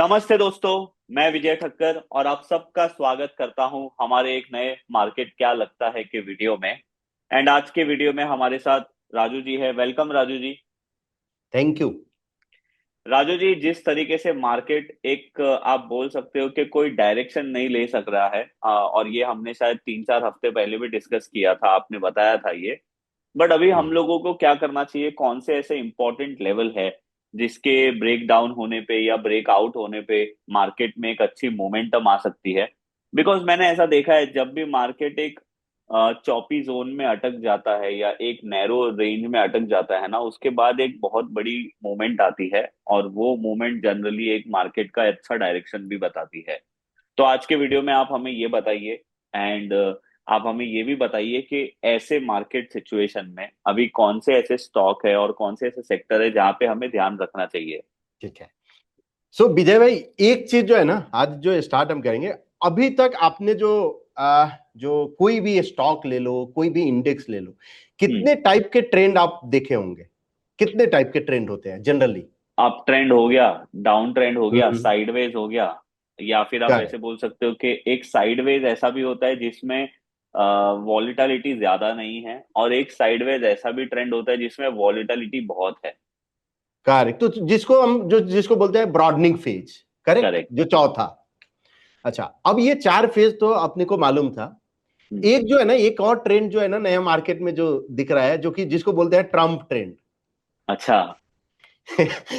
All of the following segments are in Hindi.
नमस्ते दोस्तों। मैं विजय ठक्कर और आप सबका स्वागत करता हूं हमारे एक नए मार्केट क्या लगता है के वीडियो में। एंड आज के वीडियो में हमारे साथ राजू जी है। Welcome Raju ji. Thank you. Raju ji, जिस तरीके से मार्केट एक आप बोल सकते हो कि कोई डायरेक्शन नहीं ले सक रहा है, और ये हमने शायद 3-4 हफ्ते पहले भी डिस्कस किया था, आपने बताया था ये। बट अभी हम लोगों को क्या करना चाहिए, कौन से ऐसे इंपॉर्टेंट लेवल है जिसके ब्रेक डाउन होने पे या ब्रेक आउट होने पे मार्केट में एक अच्छी मोमेंटम आ सकती है। बिकॉज मैंने ऐसा देखा है, जब भी मार्केट एक चौपी जोन में अटक जाता है या एक नैरो रेंज में अटक जाता है ना, उसके बाद एक बहुत बड़ी मूवमेंट आती है, और वो मूवमेंट जनरली एक मार्केट का अच्छा डायरेक्शन भी बताती है। तो आज के वीडियो में आप हमें ये बताइए, एंड आप हमें ये भी बताइए कि ऐसे मार्केट सिचुएशन में अभी कौन से ऐसे स्टॉक है और कौन से ऐसे सेक्टर है जहां पे हमें ध्यान रखना चाहिए। ठीक है। सो विजय भाई, एक चीज जो है ना, आज जो स्टार्ट हम करेंगे। अभी तक आपने जो कोई भी स्टॉक ले लो, कोई भी इंडेक्स ले लो, हम्म। कितने टाइप के ट्रेंड आप देखे होंगे? कितने टाइप के ट्रेंड होते हैं जनरली? अप ट्रेंड हो गया, डाउन ट्रेंड हो गया, हम्म। साइडवेज हो गया, या फिर आप ऐसे करेक्ट। बोल सकते हो कि एक साइडवेज ऐसा भी होता है जिसमें वॉलिटिलिटी ज्यादा नहीं है, और एक साइडवेज ऐसा भी ट्रेंड होता है जिसमें वॉलिटिलिटी बहुत है। करेक्ट, तो जिसको बोलते हैं ब्रॉडनिंग फेज। Correct, correct. जो चौथा। अच्छा, अब ये चार फेज तो अपने को मालूम था। हम्म। एक जो है ना, एक और ट्रेंड जो है ना, नया मार्केट में जो दिख रहा है, जो कि जिसको बोलते हैं ट्रम्प ट्रेंड। अच्छा।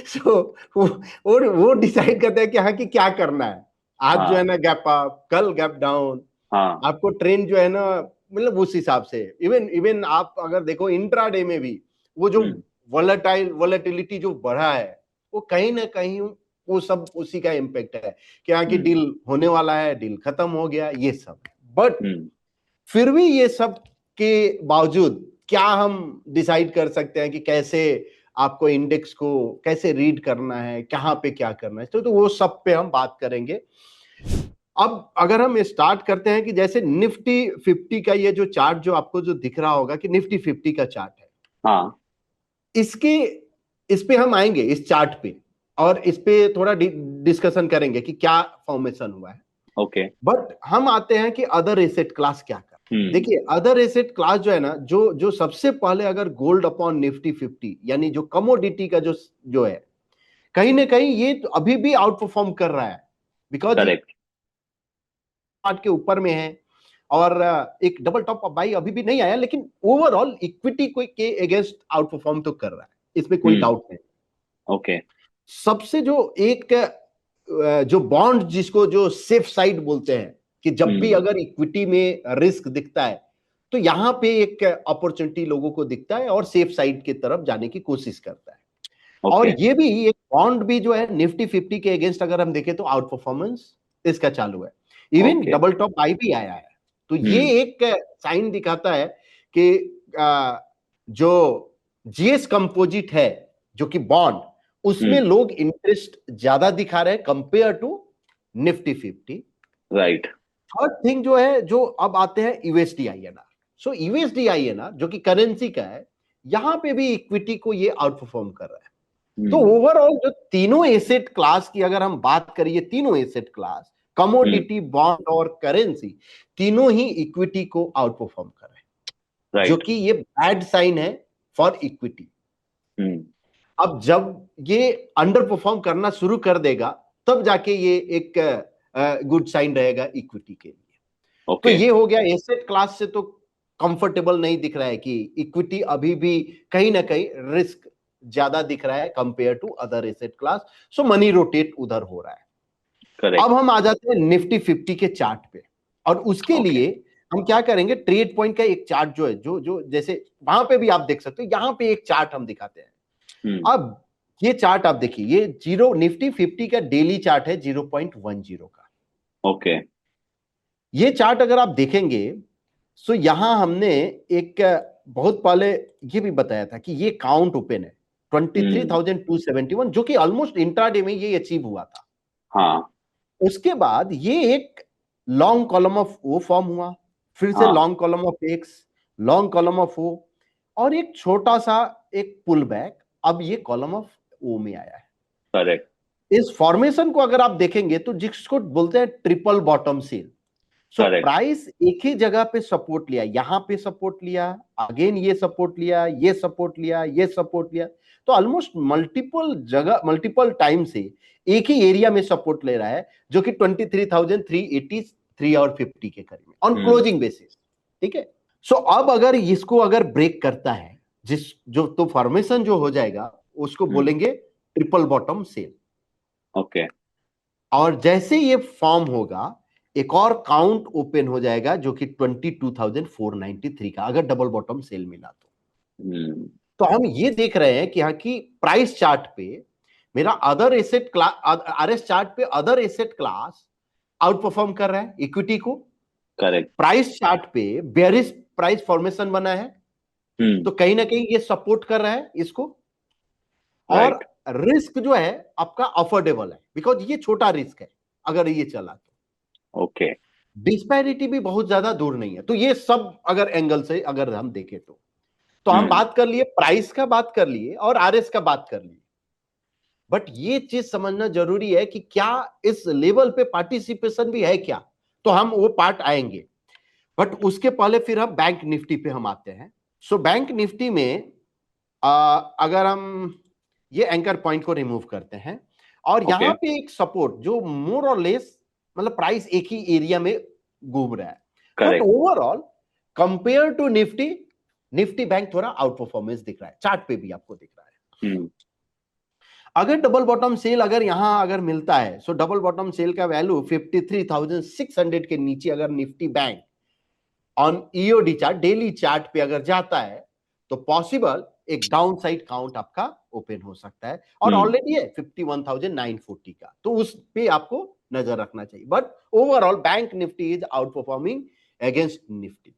सो वो डिसाइड करते हैं कि हाँ, कि क्या करना है। आज जो है हाँ। ना गैप अप, कल गैप डाउन। हाँ। आपको ट्रेंड जो है ना, मतलब उस हिसाब से इवन इवन आप अगर देखो इंट्राडे में भी वो जो हम्म। वोलेटिलिटी जो बढ़ा है, वो कहीं ना कहीं वो सब उसी का इम्पेक्ट है कि हाँ, कि हम्म। डील होने वाला है, डील खत्म हो गया, ये सब। बट हम्म। फिर भी ये सब के बावजूद क्या हम डिसाइड कर सकते हैं कि कैसे आपको इंडेक्स को कैसे रीड करना है, कहाँ पे क्या करना है? तो वो सब पे हम बात करेंगे। अब अगर हम स्टार्ट करते हैं कि जैसे निफ्टी 50 का ये जो चार्ट जो आपको जो दिख रहा होगा कि निफ्टी 50 का चार्ट है, हाँ। इसके इस पे हम आएंगे, इस चार्ट पे, और इस पे थोड़ा डिस्कशन करेंगे कि क्या फॉर्मेशन हुआ है। ओके। बट हम आते हैं कि अदर एसेट क्लास क्या कर। हम्म। देखिए, अदर एसेट क्लास जो है ना, जो जो सबसे पहले अगर गोल्ड अपॉन निफ्टी 50, यानी जो कमोडिटी का जो जो है, कहीं ना कहीं ये तो अभी भी आउट परफॉर्म कर रहा है। बिकॉज ये करेक्ट। आठ के ऊपर में है, और एक डबल टॉप बाई अभी भी नहीं आया, लेकिन ओवरऑल इक्विटी को के अगेंस्ट आउट परफॉर्म तो कर रहा है, इसमें कोई हम्म। डाउट नहीं। ओके। सबसे जो एक जो बॉन्ड जिसको जो सेफ साइड बोलते हैं, कि जब भी हम्म। अगर इक्विटी में रिस्क दिखता है, तो यहां पे एक अपॉर्चुनिटी लोगों को दिखता है और सेफ साइड की तरफ जाने की कोशिश करता है। और ओके। ये भी एक बॉन्ड भी जो है निफ्टी 50 के अगेंस्ट अगर हम देखें तो आउट परफॉर्मेंस इसका चालू है। Even okay. Double top I भी आया है। तो ये हम्म। एक साइन दिखाता है कि जो जीएस कंपोजिट है, जो कि बॉन्ड, उसमें हम्म। लोग इंटरेस्ट ज्यादा दिखा रहे हैं compare to Nifty 50। Right. Third thing जो है, जो अब आते हैं USD INR. So USD INR जो कि करेंसी का है, यहां पे भी इक्विटी को ये आउट परफॉर्म कर रहा है। तो हम्म। ओवरऑल जो तीनों एसेट क्लास की अगर हम बात करिए, तीनों एसेट क्लास, हम्म। कमोडिटी, बॉन्ड और करेंसी, तीनों ही इक्विटी को आउट परफॉर्म कर रहे हैं, जो राइट। कि ये बैड साइन है फॉर इक्विटी। हम्म। अब जब ये अंडर परफॉर्म करना शुरू कर देगा, तब जाके ये एक गुड साइन रहेगा इक्विटी के लिए। तो ओके। ये हो गया एसेट क्लास से, तो कंफर्टेबल नहीं दिख रहा है कि इक्विटी अभी भी कहीं ना कहीं रिस्क ज्यादा दिख रहा है compare to other asset class. So money rotate उधर हो रहा है। अब करेक्ट। हम आ जाते हैं निफ्टी 50 के चार्ट पे, और उसके ओके। लिए हम क्या करेंगे, ट्रेड पॉइंट का एक चार्ट जो है, जो जो जैसे वहां पे भी आप देख सकते हो, यहां पे एक चार्ट हम दिखाते हैं। हम्म। अब ये चार्ट आप देखिए, ये जीरो निफ्टी 50 का डेली चार्ट है 0.10 का। ओके। ये चार्ट अगर आप देखेंगे, सो यहां हमने एक बहुत पहले ये भी बताया था कि ये काउंट ओपन है हम्म। 23,271, जो कि ऑलमोस्ट इंट्राडे में ये अचीव हुआ था। हाँ। उसके बाद ये एक long column of O form हुआ, फिर से हाँ। Long column of X, long column of O, और एक छोटा सा एक पुल बैक, अब ये कॉलम ऑफ ओ में आया है। करेक्ट। इस फॉर्मेशन को अगर आप देखेंगे तो जिसको बोलते हैं triple bottom sell. So correct. Price एक ही जगह पे सपोर्ट लिया, यहां पे सपोर्ट लिया, अगेन ये सपोर्ट लिया, ये सपोर्ट लिया, ये सपोर्ट लिया, तो ऑलमोस्ट मल्टीपल जगह मल्टीपल टाइम से एक ही एरिया में सपोर्ट ले रहा है, जो कि 23,383 और 50 के करीब ऑन क्लोजिंग बेसिस। ठीक है, सो अब अगर इसको अगर ब्रेक करता है, जिस जो तो फॉर्मेशन जो हो जाएगा उसको बोलेंगे ट्रिपल बॉटम सेल। ओके। और जैसे ये फॉर्म होगा, एक और काउंट ओपन हो जाएगा जो कि 22,493 का, अगर डबल बॉटम सेल मिला तो हम ये देख रहे हैं कि हाँ की प्राइस चार्ट पे मेरा other asset class, RS chart पे other asset class outperform कर रहा है इक्विटी को। करेक्ट। प्राइस चार्ट पे बेयरिश प्राइस फॉर्मेशन बना है, तो कहीं ना कहीं ये सपोर्ट कर रहा है इसको। और रिस्क जो है आपका अफोर्डेबल है, बिकॉज ये छोटा रिस्क है अगर ये चला तो। ओके। डिस्पैरिटी भी बहुत ज्यादा दूर नहीं है। तो ये सब अगर एंगल से अगर हम देखें तो हम बात कर लिए, प्राइस का बात कर लिए और आरएस का बात कर लिए। बट ये चीज समझना जरूरी है कि क्या इस लेवल पे पार्टिसिपेशन भी है क्या, तो हम वो पार्ट आएंगे। बट उसके पहले फिर हम बैंक निफ्टी पे हम आते हैं। सो बैंक निफ्टी में अगर हम ये एंकर पॉइंट को रिमूव करते हैं और यहां पे एक सपोर्ट जो मोर और लेस मतलब प्राइस एक ही एरिया में घूम रहा है, but overall compare to Nifty, Nifty bank थोड़ा आउट परफॉर्मेंस दिख रहा है, चार्ट पे भी आपको दिख रहा है। अगर डबल बॉटम सेल अगर यहां अगर मिलता है, सो डबल बॉटम सेल का वैल्यू 53,600 के नीचे अगर Nifty bank on EOD chart, daily chart पे अगर जाता है, तो पॉसिबल एक डाउन साइड काउंट आपका ओपन हो सकता है। और ऑलरेडी है 51,940 का, तो उस पे आपको नजर रखना चाहिए। But overall bank Nifty is out performing against Nifty.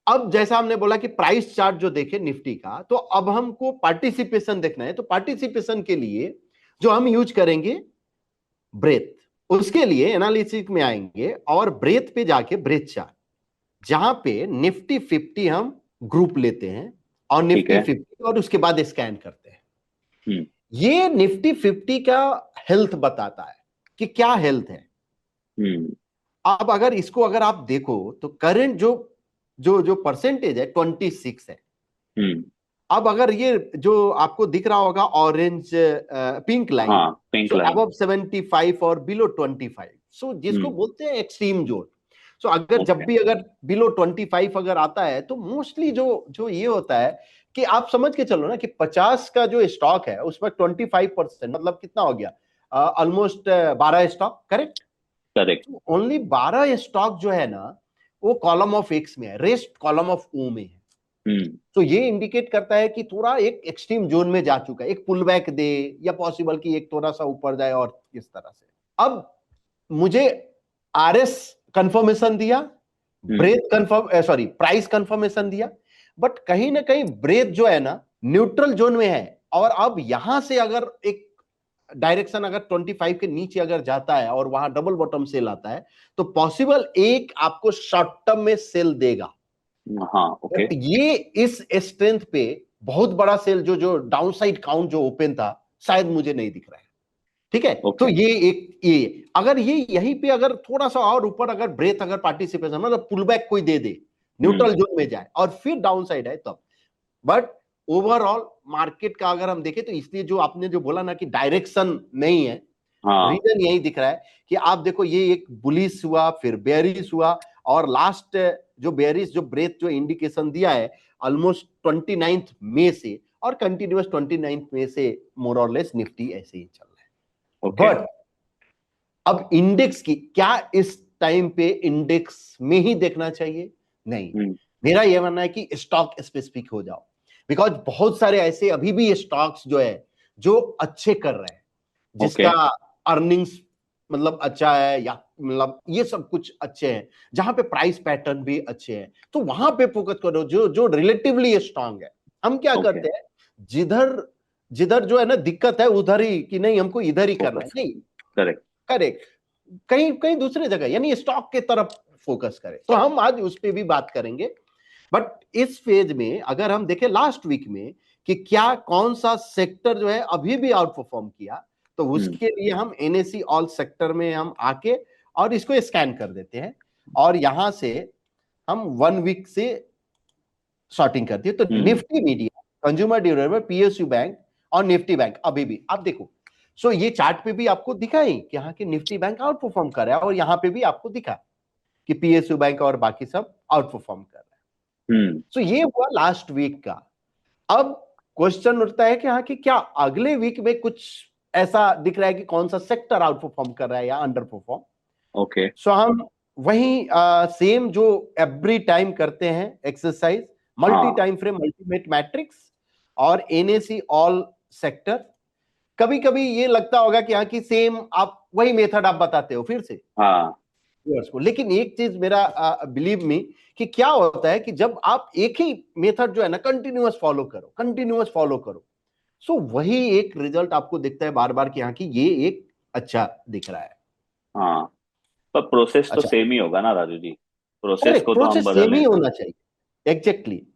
अब जैसा हमने बोला कि प्राइस चार्ट जो देखे निफ्टी का, तो अब हमको पार्टिसिपेशन देखना है। तो पार्टिसिपेशन के लिए जो हम यूज करेंगे ब्रेथ, उसके लिए एनालिसिस में आएंगे और ब्रेथ पे जाके ब्रेथ चार्ट, जहां पे निफ्टी 50 हम ग्रुप लेते हैं और निफ्टी 50 और उसके बाद स्कैन करते हैं। ये निफ्टी 50 का हेल्थ बताता है कि क्या हेल्थ है। अब अगर इसको अगर आप देखो तो करंट जो जो जो परसेंटेज है 26 है। अब अगर ये जो आपको दिख रहा होगा ऑरेंज पिंक लाइन, सो अबव 75 और बिलो 25, सो जिसको बोलते हैं एक्सट्रीम जोन। सो अगर जब भी अगर बिलो 25 अगर आता है, तो मोस्टली जो जो ये होता है कि आप समझ के चलो ना कि 50 का जो स्टॉक है उसमें 25% मतलब कितना हो गया, almost 12 stock. Correct correct. Only 12 stock जो है ना वो कॉलम ऑफ एक्स में है, रेस्ट कॉलम ऑफ ओ में है। तो ये इंडिकेट करता है कि थोड़ा एक एक्सट्रीम जोन में जा चुका है, एक पुल बैक दे या पॉसिबल कि एक थोड़ा सा ऊपर जाए और इस तरह से। अब मुझे आरएस कंफर्मेशन दिया, breadth confirm sorry price confirmation दिया, बट कहीं ना कहीं ब्रेथ जो है ना न्यूट्रल जोन में है। और अब यहां से अगर एक डायरेक्शन अगर 25 के नीचे अगर जाता है और वहां डबल बॉटम सेल आता है, तो पॉसिबल एक आपको शॉर्ट टर्म में सेल देगा। हाँ ओके। ये इस स्ट्रेंथ पे बहुत बड़ा सेल जो जो डाउनसाइड काउंट जो ओपन था शायद मुझे नहीं दिख रहा है। ठीक है तो ये एक ये अगर ये यहीं पे अगर थोड़ा सा और ऊपर अगर ब्रेथ अगर पार्टिसिपेशन मतलब पुल बैक कोई दे दे, न्यूट्रल जोन में जाए और फिर डाउन साइड है तब। बट ओवरऑल मार्केट का अगर हम देखें तो इसलिए जो आपने जो बोला ना कि डायरेक्शन नहीं है, रीजन यही दिख रहा है कि आप देखो ये एक बुलिश हुआ फिर बेयरिश हुआ और लास्ट जो बेयरिश जो ब्रेथ जो इंडिकेशन दिया है ऑलमोस्ट 29 मई से और कंटिन्यूअस 29 मई से मोर और लेस निफ्टी ऐसे ही चल रहा है। बट अब इंडेक्स की क्या इस टाइम पे इंडेक्स में ही देखना चाहिए? नहीं, मेरा यह मानना है कि स्टॉक स्पेसिफिक हो जाओ, बिकॉज बहुत सारे ऐसे अभी भी स्टॉक्स जो है जो अच्छे कर रहे हैं, जिसका अर्निंग्स मतलब अच्छा है या मतलब ये सब कुछ अच्छे हैं, जहां पे प्राइस पैटर्न भी अच्छे हैं, तो वहां पे फोकस करो जो जो रिलेटिवली स्ट्रांग है। हम क्या करते हैं, जिधर जिधर जो है ना दिक्कत है उधर ही कि नहीं हमको इधर ही करना है, नहीं करेक्ट करेक्ट, कहीं कहीं दूसरे जगह यानी स्टॉक के तरफ फोकस करें। तो हम आज उस पर भी बात करेंगे। बट इस फेज में अगर हम देखें लास्ट वीक में कि क्या कौन सा सेक्टर जो है अभी भी आउट परफॉर्म किया, तो हम्म। उसके लिए हम एनएससी ऑल सेक्टर में हम आके और इसको स्कैन कर देते हैं, और यहां से हम 1 वीक से सॉर्टिंग करती है। तो हम्म। Nifty media, consumer durable, PSU bank और निफ्टी बैंक अभी भी आप देखो, सो ये चार्ट पे भी आपको दिखा ही कि यहाँ की निफ्टी बैंक आउट परफॉर्म कर रहा है, और यहाँ पे भी आपको दिखा कि पीएसयू बैंक और बाकी सब आउट परफॉर्म कर रहा है। हम्म। सो ये हुआ लास्ट वीक का। अब क्वेश्चन उठता है कि हाँ कि क्या अगले वीक में कुछ ऐसा दिख रहा है कि कौन सा सेक्टर आउट परफॉर्म कर रहा है या अंडर परफॉर्म। ओके। सो हम वही सेम जो एवरी टाइम करते हैं एक्सरसाइज, मल्टी हाँ। टाइम फ्रेम अल्टीमेट मैट्रिक्स और एनएसी ऑल सेक्टर। कभी कभी ये लगता होगा कि हाँ कि सेम आप वही मेथड आप बताते हो फिर से हाँ। व्यूअर्स को, लेकिन एक चीज मेरा बिलीव मी कि क्या होता है कि जब आप एक ही मेथड जो है ना कंटिन्यूअस फॉलो करो, कंटिन्यूअस फॉलो करो, सो वही एक रिजल्ट आपको दिखता है बार बार कि हाँ कि ये एक अच्छा दिख रहा है। हाँ, पर प्रोसेस तो अच्छा, सेम ही होगा ना राजू जी, प्रोसेस करेक्ट, को तो हम प्रोसेस बदल सेम नहीं ही सकते। होना चाहिए, एग्जैक्टली exactly.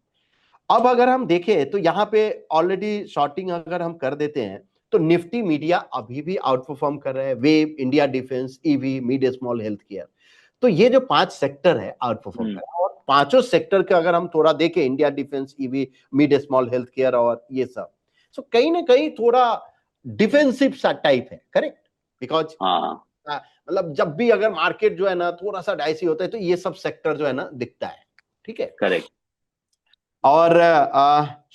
अब अगर हम देखें तो यहाँ पे ऑलरेडी शॉर्टिंग अगर हम कर देते हैं तो निफ्टी मीडिया अभी भी आउट परफॉर्म कर रहे हैं, wave, India defence, EV, mid small health care. तो ये जो 5 सेक्टर है आउट परफॉर्म कर हम्म। रहा है, और पांचों सेक्टर के अगर हम थोड़ा देखें, India defence, EV, mid small health care और ये सब, सो कहीं ना कहीं थोड़ा डिफेंसिव सा टाइप है, करेक्ट। बिकॉज हाँ। मतलब जब भी अगर मार्केट जो है ना थोड़ा सा डाइसी होता है तो ये सब सेक्टर जो है ना दिखता है, ठीक है। करेक्ट। और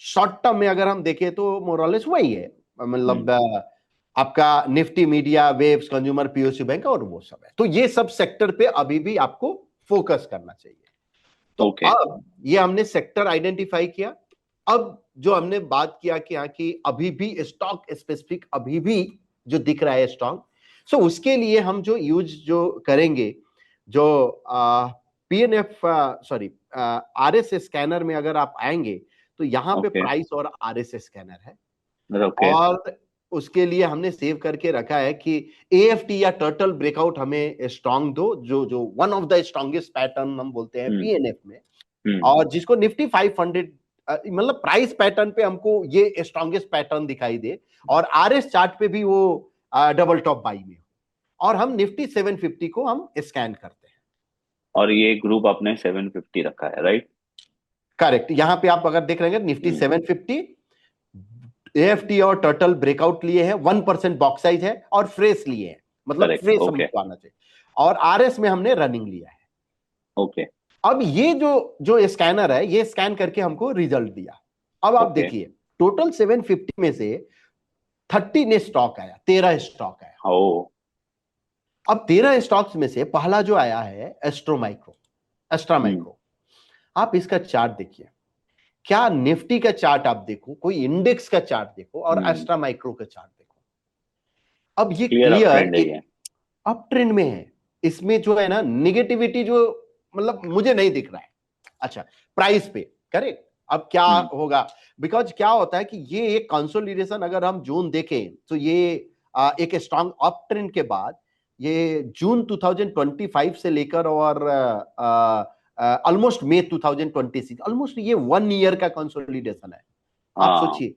शॉर्ट टर्म में अगर हम देखें तो मोरलेस वही है, हम्म। मतलब आपका Nifty media, waves, consumer, POC bank और वो सब है। तो ये सब सेक्टर पे अभी भी आपको फोकस करना चाहिए। तो ओके। अब ये हमने सेक्टर आइडेंटिफाई किया। अब जो हमने बात किया कि हाँ कि अभी भी स्टॉक स्पेसिफिक अभी भी जो दिख रहा है स्टॉक, सो उसके लिए हम जो यूज जो करेंगे, जो पीएनएफ, सॉरी, आरएस स्कैनर में अगर आप आएंगे तो यहाँ पे ओके। प्राइस और आरएस स्कैनर है। ओके। और उसके लिए हमने सेव करके रखा है कि एएफटी या टर्टल ब्रेकआउट हमें स्ट्रांग दो, जो जो one of the strongest pattern हम बोलते हैं हम्म। पीएनएफ में, हम्म। और जिसको निफ्टी 500 मतलब प्राइस पैटर्न पे हमको ये स्ट्रॉन्गेस्ट पैटर्न दिखाई दे, और आरएस चार्ट पे भी वो डबल टॉप बाई में हो, और हम निफ्टी 750 को हम स्कैन करते हैं। और ये ग्रुप आपने 750 रखा है, राइट? करेक्ट, यहां पे आप अगर देख रहे हैं निफ्टी हम्म। 750, एएफटी और टर्टल ब्रेकआउट लिए हैं, 1% बॉक्स साइज है और फ्रेश लिए हैं, मतलब करेक्ट। Fresh okay. हमको आना चाहिए। और आरएस में हमने रनिंग लिया है। ओके। अब ये जो जो स्कैनर है ये स्कैन करके हमको रिजल्ट दिया। अब आप ओके। देखिए, टोटल 750 में से 30 ने स्टॉक आया, 13 स्टॉक आया। ओ। अब 13 स्टॉक्स में से पहला जो आया है एस्ट्रो माइक्रो, एस्ट्रा हम्म। माइक्रो। आप इसका चार्ट देखिए, क्या निफ्टी का चार्ट आप देखो, कोई इंडेक्स का चार्ट देखो और हम्म। एस्ट्रा माइक्रो का चार्ट देखो। अब ये क्लियर अप क्लियर ट्रेंड है ये। अप ट्रेंड में है। इसमें जो है ना निगेटिविटी जो मतलब मुझे नहीं दिख रहा है। अच्छा, प्राइस पे करेक्ट। अब क्या हम्म। होगा, बिकॉज क्या होता है कि ये एक कंसोलिडेशन अगर हम जून देखें तो ये एक स्ट्रांग अप ट्रेंड के बाद ये जून 2025 से लेकर और ऑलमोस्ट मई 2026, ऑलमोस्ट ये 1 ईयर का कंसोलिडेशन है। आप हाँ। सोचिए,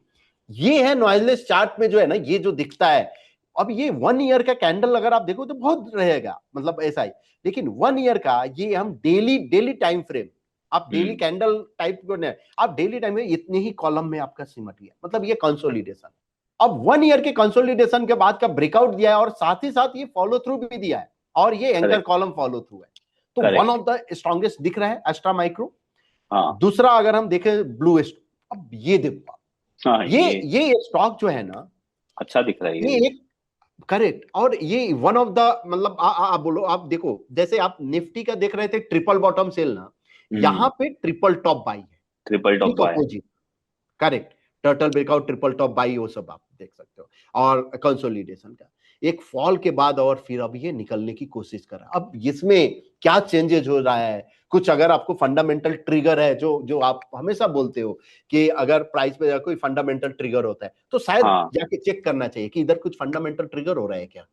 ये है नॉइजलेस चार्ट में जो है ना ये जो दिखता है। अब ये 1 ईयर का कैंडल अगर आप देखो तो बहुत रहेगा, मतलब ऐसा ही। लेकिन 1 ईयर का ये हम डेली डेली टाइम फ्रेम, आप डेली हम्म। कैंडल टाइप को नहीं, आप डेली टाइम में इतने ही कॉलम में आपका सिमट गया, मतलब ये कंसोलिडेशन। अब 1 ईयर के कंसोलिडेशन के बाद का ब्रेकआउट दिया है और साथ ही साथ ये फॉलो थ्रू भी दिया है, और ये anchor correct. Column follow through है। तो one correct. Of the strongest दिख रहा है एस्ट्रा माइक्रो। हाँ। दूसरा अगर हम देखें ब्लू स्टॉक, अब ये देखो, हाँ, ये स्टॉक जो है ना, अच्छा दिख रहा है ये ये भी। एक करेक्ट, और ये वन ऑफ द मतलब आप बोलो, आप देखो जैसे आप निफ्टी का देख रहे थे ट्रिपल बॉटम सेल ना, हम्म। यहां पे ट्रिपल टॉप बाई है, ट्रिपल टॉप ठीक buy. Opposite. Correct, turtle breakout, triple top buy, वो सब आप देख सकते हो। और कंसोलिडेशन का एक फॉल के बाद और फिर अब ये निकलने की कोशिश कर रहा है। अब इसमें क्या चेंजेस हो रहा है, कुछ अगर आपको फंडामेंटल ट्रिगर है, जो जो आप हमेशा बोलते हो कि अगर प्राइस पे कोई फंडामेंटल ट्रिगर होता है तो शायद हाँ, जाके चेक करना चाहिए कि इधर कुछ फंडामेंटल ट्रिगर हो रहा है क्या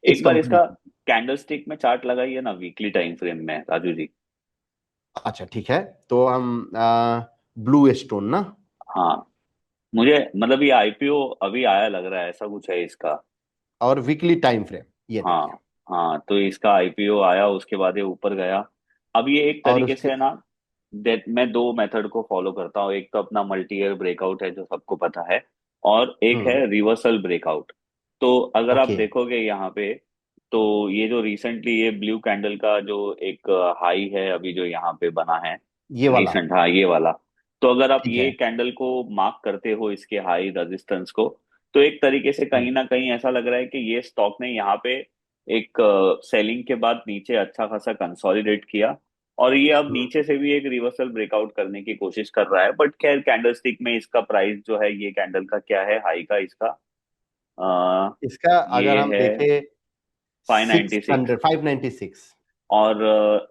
इस एक बार कंपनी इसका में। कैंडलस्टिक में चार्ट लगाइए ना, वीकली टाइम फ्रेम में राजू जी। अच्छा ठीक है, तो हम ब्लू स्टोन ना, हाँ, मुझे मतलब ये आईपीओ अभी आया लग रहा है, ऐसा कुछ है इसका। और वीकली टाइम फ्रेम ये देखिए। हाँ हाँ, तो इसका आईपीओ आया, उसके बाद ये ऊपर गया। अब ये एक और तरीके उसके से है ना, दैट मैं दो मेथड को फॉलो करता हूँ। एक तो अपना मल्टी ईयर ब्रेकआउट है जो सबको पता है, और एक हम्म। है रिवर्सल ब्रेकआउट। तो अगर आप ओके, देखोगे यहाँ पे, तो ये जो रिसेंटली ये ब्लू कैंडल का जो एक हाई है अभी जो यहाँ पे बना है, ये वाला। रिसेंट, हाँ ये वाला। तो अगर आप ठीक ये है। कैंडल को मार्क करते हो, इसके हाई रेजिस्टेंस को, तो एक तरीके से हम्म। कहीं ना कहीं ऐसा लग रहा है कि ये स्टॉक ने यहाँ पे एक सेलिंग के बाद नीचे अच्छा खासा कंसोलिडेट किया, और ये अब हम्म। नीचे से भी एक रिवर्सल ब्रेकआउट करने की कोशिश कर रहा है। बट खैर कैंडलस्टिक में इसका प्राइस जो है, ये कैंडल का क्या है हाई का इसका, इसका अगर ये हम है देखें, five six ninety six. Hundred 596। और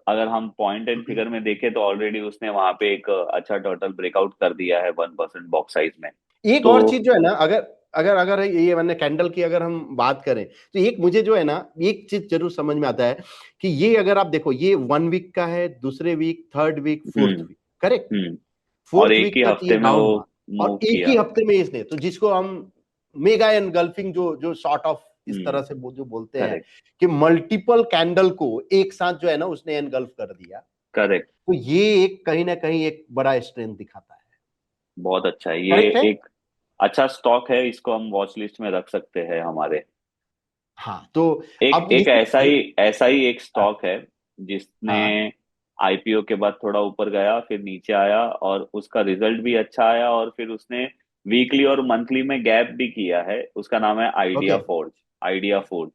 अगर हम पॉइंट एंड फिगर में देखें तो ऑलरेडी उसने वहां पे एक अच्छा टोटल ब्रेकआउट कर दिया है 1% बॉक्स साइज में। एक तो और चीज जो है ना, अगर अगर अगर ये मैंने कैंडल की अगर हम बात करें, तो एक मुझे जो है ना, एक चीज जरूर समझ में आता है कि ये अगर आप देखो, ये 1 वीक का है, दूसरे वीक, थर्ड वीक, फोर्थ हम्म वीक, करेक्ट। हम्म। और फोर्थ एक वीक ही तक ये हफ्ते में वो डाउन हुआ, और मूव एक किया। ही हफ्ते में इसने, तो जिसको हम मेगा एनगल्फिंग जो जो सॉर्ट ऑफ इस तरह से जो बोलते हैं, करेक्ट कि मल्टीपल कैंडल को एक साथ जो है ना उसने एनगल्फ कर दिया। करेक्ट। तो ये एक कहीं ना कहीं एक बड़ा स्ट्रेंथ दिखाता है। बहुत अच्छा है ये, करेक्ट है। एक अच्छा स्टॉक है, इसको हम वॉच लिस्ट में रख सकते हैं हमारे। हाँ, तो एक अब एक इस ऐसा ही एक हाँ। स्टॉक है जिसने हाँ। आईपीओ के बाद थोड़ा ऊपर गया, फिर नीचे आया, और उसका रिजल्ट भी अच्छा आया, और फिर उसने वीकली और मंथली में गैप भी किया है। उसका नाम है idea okay. Forge. Idea forge.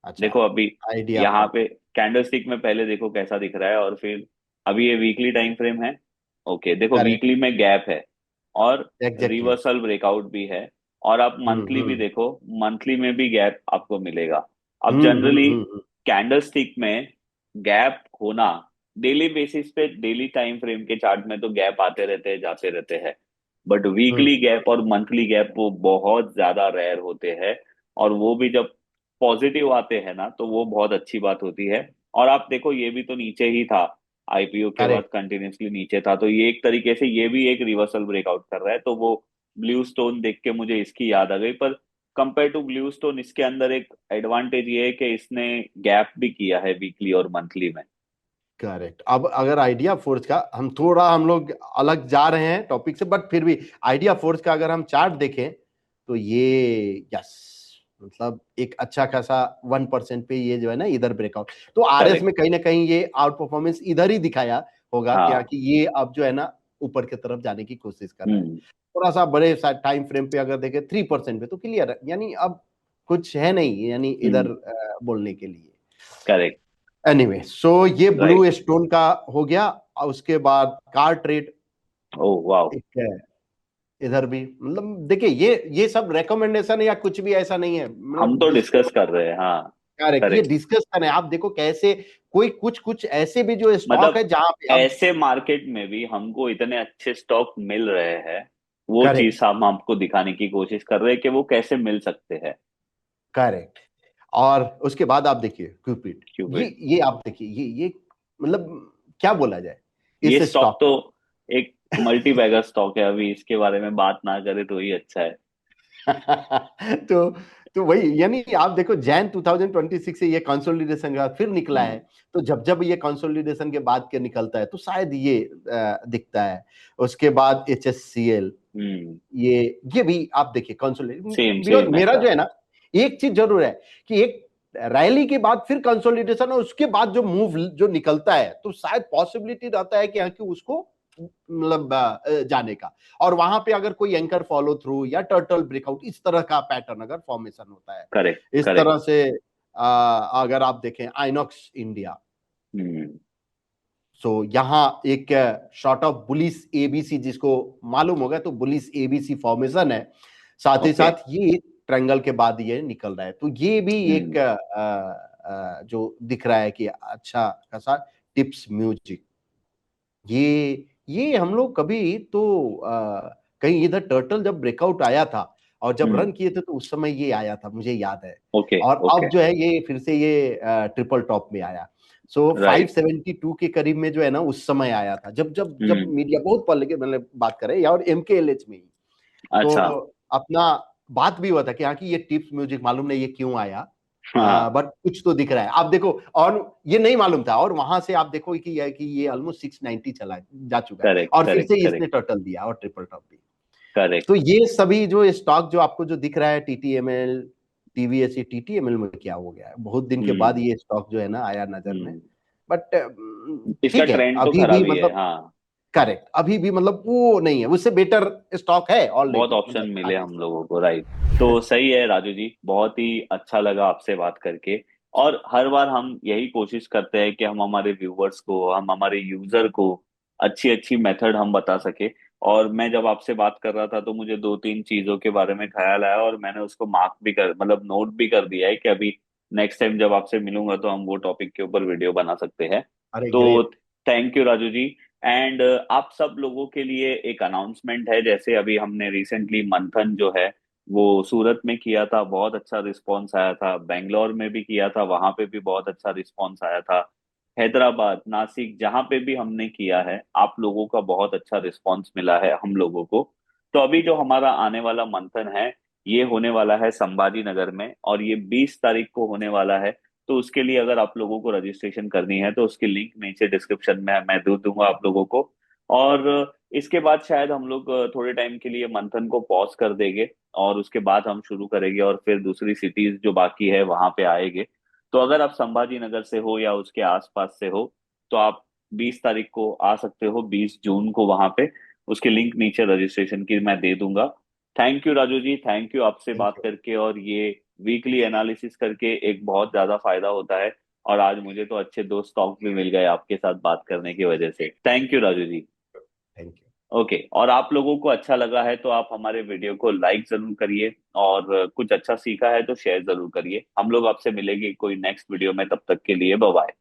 अच्छा। देखो अभी आइडिया यहाँ फॉर। पे कैंडलस्टिक में पहले देखो कैसा दिख रहा है, और फिर अभी ये वीकली टाइम फ्रेम है। ओके, देखो करेक्ट। वीकली में गैप है, और एग्जैक्टली। रिवर्सल ब्रेकआउट भी है। और आप मंथली भी हम्म। देखो, मंथली में भी गैप आपको मिलेगा। अब जनरली हम्म। कैंडलस्टिक में गैप होना, डेली बेसिस पे, डेली टाइम फ्रेम के चार्ट में तो गैप आते रहते हैं, जाते रहते हैं। But hmm. वीकली गैप और मंथली गैप वो बहुत ज्यादा रेयर होते हैं, और वो भी जब पॉजिटिव आते हैं ना, तो वो बहुत अच्छी बात होती है। और आप देखो ये भी तो नीचे ही था, आईपीओ के बाद करेक्ट। कंटिन्यूअसली नीचे था, तो ये एक तरीके से ये भी एक रिवर्सल ब्रेकआउट कर रहा है। तो वो ब्लू स्टोन देख के मुझे इसकी याद आ गई। पर कंपेयर टू ब्लू स्टोन, इसके अंदर एक एडवांटेज ये है कि इसने गैप भी किया है वीकली और मंथली में। करेक्ट। अब अगर आइडिया फोर्स का, हम लोग अलग जा रहे हैं टॉपिक से, बट फिर भी आइडिया फोर्स का अगर हम चार्ट देखें, तो ये यस, मतलब एक अच्छा खासा 1% पे ये जो है ना इधर ब्रेकआउट, तो आरएस करेक्ट। में कहीं ना कहीं ये आउट परफॉर्मेंस इधर ही दिखाया होगा, क्या हाँ। कि ये अब जो है ना ऊपर की तरफ जाने की कोशिश कर रहा है। हम्म थोड़ा सा बड़े टाइम फ्रेम पे अगर देखें 3% पे, तो क्लियर है, यानी अब कुछ है नहीं, यानी इधर हम्म। बोलने के लिए। करेक्ट। एनीवे, सो ये ब्लू राइट। स्टोन का हो गया। और उसके बाद कार ट्रेड ओह वाह। एक है, इधर भी मतलब देखिए, ये सब रेकमेंडेशन या कुछ भी ऐसा नहीं है, हम मतलब तो जिसको डिस्कस कर रहे हैं, हाँ। करेक्ट, ये करेक्ट। डिस्कस करें। आप देखो कैसे कोई कुछ कुछ ऐसे भी जो स्टॉक मतलब है जहां पे अब ऐसे मार्केट में भी हमको इतने अच्छे स्टॉक मिल रहे हैं, वो चीज करेक्ट। हम आपको दिखाने की कोशिश कर रहे हैं कि वो कैसे मिल सकते हैं। करेक्ट। और उसके बाद आप देखिए क्यूपिड, क्यूबिट। ये आप देखिए, ये मतलब क्या बोला जाए ये इस स्टॉक स्टॉक तो एक मल्टी बैगर स्टॉक है, अभी इसके बारे में बात ना करें तो ही अच्छा है। तो तो वही, यानी आप देखो जैन 2026 से ये कंसोलिडेशन का फिर निकला है। हम्म तो जब जब ये कंसोलिडेशन के बाद के निकलता है, तो शायद ये दिखता है। उसके बाद HSCL, हम्म। ये भी आप देखिए कंसोलिडेशन, सेम बिकॉज सेम मेरा ऐसा। जो है ना, एक चीज जरूर है कि एक रैली के बाद फिर कंसोलिडेशन, और उसके बाद जो मूव जो निकलता है, तो शायद पॉसिबिलिटी रहता है कि हाँ, कि उसको मतलब जाने का। और वहां पे अगर कोई एंकर फॉलो थ्रू या टर्टल ब्रेकआउट इस तरह का पैटर्न अगर फॉर्मेशन होता है, करेक्ट इस करेक्ट। तरह से अगर आप देखें आइनॉक्स इंडिया, हम्म। सो यहाँ एक शॉर्ट ऑफ बुलिस एबीसी, जिसको मालूम होगा, तो बुलिस एबीसी फॉर्मेशन है। साथ ही ओके। साथ ये ट्रायंगल के बाद ये निकल रहा है, तो ये भी एक हम्म जो दिख रहा है कि अच्छा खासा टिप्स म्यूजिक। ये हम लोग कभी तो कहीं इधर टर्टल जब ब्रेकआउट आया था और जब हम्म। रन किए थे, तो उस समय ये आया था, मुझे याद है। ओके और अब ओके। जो है ये फिर से ये ट्रिपल टॉप में आया। सो राइट। 572 के करीब में जो है ना उस समय आया था, जब जब जब हम्म। मीडिया बहुत पहले के मतलब बात करें, या और MKLH में ही। तो अच्छा। अपना बात भी हुआ था कि हाँ, कि ये टिप्स म्यूजिक मालूम नहीं ये क्यों आया, हाँ, बट कुछ तो दिख रहा है, आप देखो। और ये नहीं मालूम था, और वहां से आप देखो कि ये ऑलमोस्ट 690 चला जा चुका है, करेक्ट और फिर करेक्ट से इसने करेक्ट टर्टल दिया और ट्रिपल टॉप भी। करेक्ट। तो ये सभी जो स्टॉक जो आपको जो दिख रहा है, टीटीएमएल, टीवीएस, ये टीटीएमएल में क्या हो गया है, बहुत दिन के बाद हम्म ये स्टॉक जो है ना आया नजर में। हम्म। बट इसका ठीक है, ट्रेंड तो अभी भी खराब ही है, मतलब हाँ। करेक्ट, अभी भी मतलब वो नहीं है, उससे बेटर स्टॉक है बहुत ऑलरेडी, ऑप्शन मतलब मिले आगे हम से। लोगों को, राइट। तो सही है राजू जी, बहुत ही अच्छा लगा आपसे बात करके। और हर बार हम यही कोशिश करते हैं कि हम हमारे व्यूवर्स को, हम हमारे यूजर को अच्छी अच्छी मेथड हम बता सके। और मैं जब आपसे बात कर रहा था तो मुझे दो तीन चीजों के बारे में ख्याल आया, और मैंने उसको मार्क भी कर, मतलब नोट भी कर दिया है कि अभी नेक्स्ट टाइम जब आपसे मिलूंगा तो हम वो टॉपिक के ऊपर वीडियो बना सकते हैं। अरे तो great. Thank you Raju ji. And आप सब लोगों के लिए एक अनाउंसमेंट है, जैसे अभी हमने रिसेंटली मंथन जो है वो सूरत में किया था, बहुत अच्छा रिस्पांस आया था। बेंगलोर में भी किया था, वहां पे भी बहुत अच्छा रिस्पांस आया था। हैदराबाद, नासिक, जहां पे भी हमने किया है, आप लोगों का बहुत अच्छा रिस्पांस मिला है हम लोगों को। तो अभी जो हमारा आने वाला मंथन है, ये होने वाला है संभाजी नगर में, और ये 20 तारीख को होने वाला है। तो उसके लिए अगर आप लोगों को रजिस्ट्रेशन करनी है तो उसकी लिंक नीचे डिस्क्रिप्शन में मैं दे दूंगा आप लोगों को। और इसके बाद शायद हम लोग थोड़े टाइम के लिए मंथन को पॉज कर देंगे, और उसके बाद हम शुरू करेंगे, और फिर दूसरी सिटीज जो बाकी है वहां पे आएंगे। तो अगर आप संभाजी नगर से हो या उसके आसपास से हो, तो आप 20 तारीख को आ सकते हो, 20 जून को वहां पे। उसकी लिंक नीचे रजिस्ट्रेशन की मैं दे दूंगा। Thank you Raju ji, thank you, आपसे थैंक बात यू। करके और ये वीकली एनालिसिस करके एक बहुत ज्यादा फायदा होता है। और आज मुझे तो अच्छे दो स्टॉक भी मिल गए आपके साथ बात करने की वजह से। Thank you Raju ji. Thank you. Okay, और आप लोगों को अच्छा लगा है तो आप हमारे वीडियो को लाइक जरूर करिए, और कुछ अच्छा सीखा है तो शेयर जरूर करिए। हम लोग आपसे मिलेंगे कोई नेक्स्ट वीडियो में, तब तक के लिए बाय बाय।